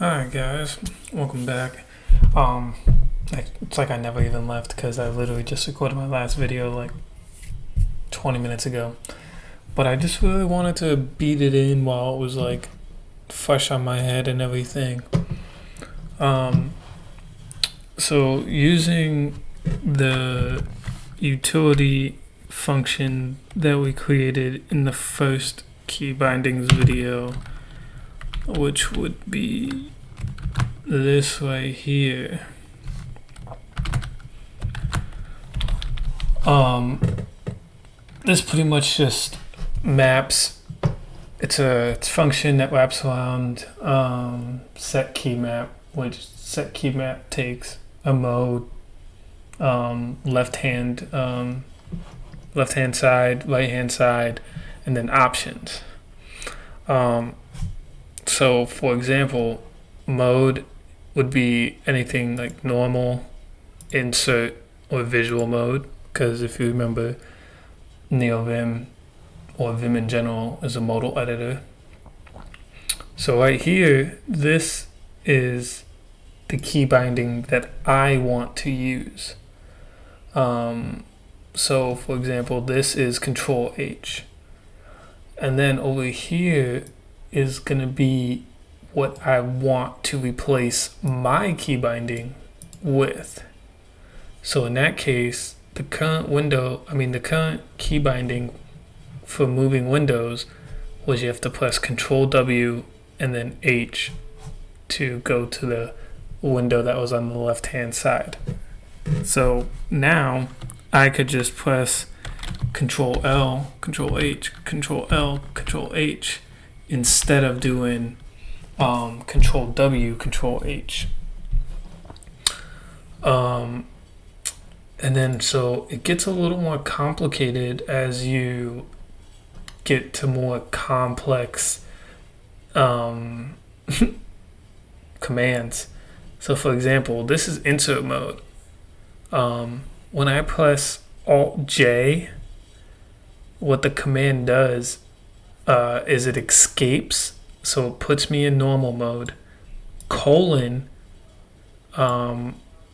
Alright guys, welcome back. It's like I never even left because I literally just recorded my last video like 20 minutes ago. But I just really wanted to beat it in while it was like fresh on my head and everything. So using the utility function that we created in the first Keybindings video, which would be this right here. This pretty much just maps. It's a function that wraps around set key map, which set key map takes a mode, left hand side, right hand side, and then options. So for example, mode would be anything like normal, insert, or visual mode, because if you remember, Neovim or Vim in general is a modal editor. So right here, this is the key binding that I want to use. So for example, this is Control H, and then over here is going to be what I want to replace my key binding with. So in that case, the current key binding for moving windows was you have to press Control W and then H to go to the window that was on the left hand side. So now I could just press Control L, Control H, Control L, Control H instead of doing Control W, Control H. And then so it gets a little more complicated as you get to more complex commands. So for example, this is insert mode. When I press Alt J, what the command does is it escapes, so it puts me in normal mode, colon,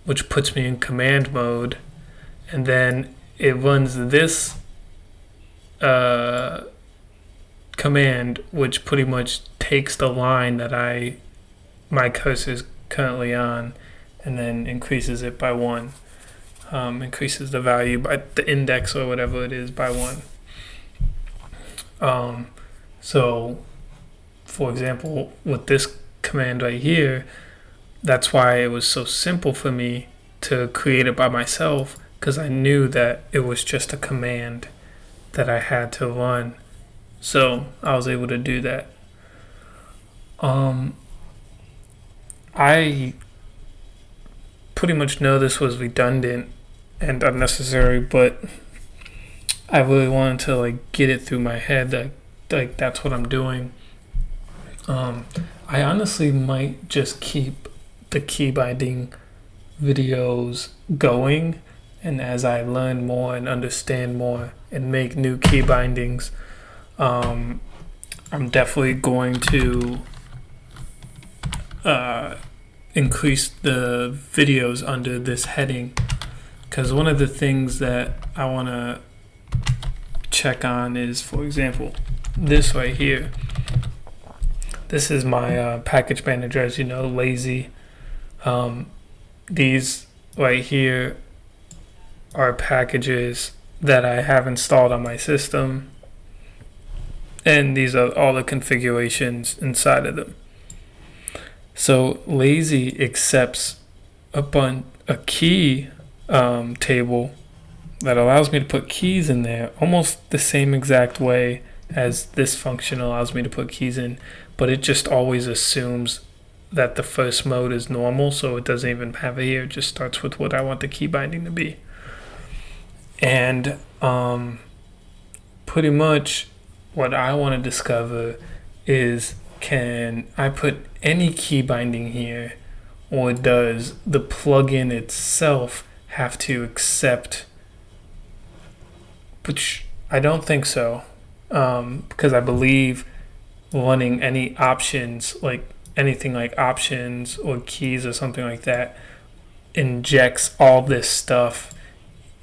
which puts me in command mode, and then it runs this command, which pretty much takes the line that my cursor is currently on, and then increases it by 1. Increases the value by the index or whatever it is by 1. So for example, with this command right here, that's why it was so simple for me to create it by myself, because I knew that it was just a command that I had to run. So I was able to do that. I pretty much know this was redundant and unnecessary, but I really wanted to like get it through my head that like that's what I'm doing. I honestly might just keep the key binding videos going, and as I learn more and understand more and make new key bindings, I'm definitely going to increase the videos under this heading, because one of the things that I want to check on is, for example, this right here. This is my package manager, as you know, lazy. These right here are packages that I have installed on my system, and these are all the configurations inside of them. So lazy accepts a key table that allows me to put keys in there, almost the same exact way as this function allows me to put keys in, but it just always assumes that the first mode is normal, so it doesn't even have it here. It just starts with what I want the key binding to be. And pretty much what I want to discover is, can I put any key binding here, or does the plugin itself have to accept? Which I don't think so, because I believe running any options, like anything like options or keys or something like that injects all this stuff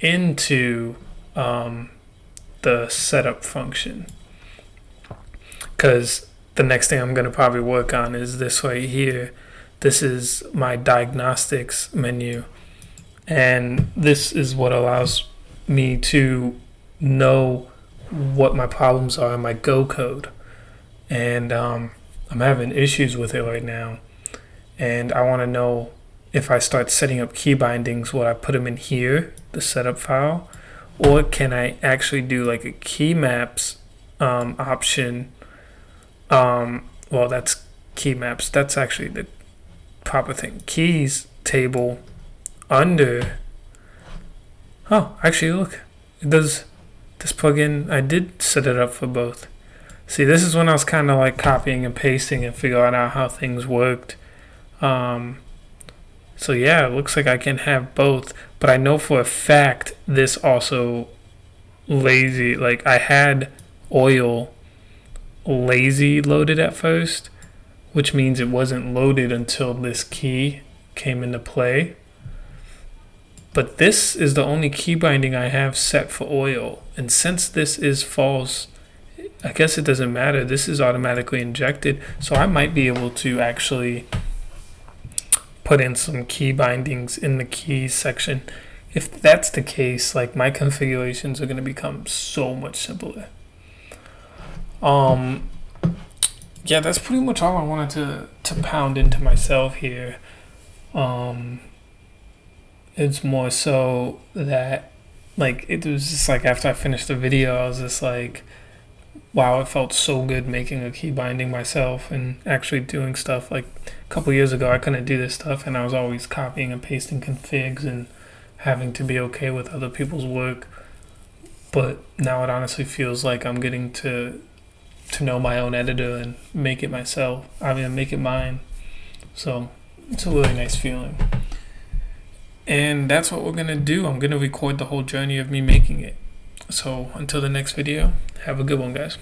into the setup function. Because the next thing I'm going to probably work on is this right here. This is my diagnostics menu, and this is what allows me to know what my problems are in my Go code. And I'm having issues with it right now, and I want to know if I start setting up key bindings, will I put them in here, the setup file, or can I actually do like a key maps option? Well, that's key maps. That's actually the proper thing. Keys table under. Oh, actually, look, it does this plugin. I did set it up for both. See, this is when I was kind of like copying and pasting and figuring out how things worked. So yeah, it looks like I can have both, but I know for a fact this also lazy, like I had oil lazy loaded at first, which means it wasn't loaded until this key came into play. But this is the only key binding I have set for oil, and since this is false, I guess it doesn't matter. This is automatically injected, so I might be able to actually put in some key bindings in the keys section. If that's the case, like my configurations are going to become so much simpler. Yeah, that's pretty much all I wanted to pound into myself here. It's more so that, like, it was just like after I finished the video, I was just like, wow, it felt so good making a key binding myself and actually doing stuff. Like a couple years ago, I couldn't do this stuff, and I was always copying and pasting configs and having to be okay with other people's work. But now it honestly feels like I'm getting to know my own editor and make it myself. I mean, make it mine. So it's a really nice feeling. And that's what we're going to do. I'm going to record the whole journey of me making it. So until the next video, have a good one, guys.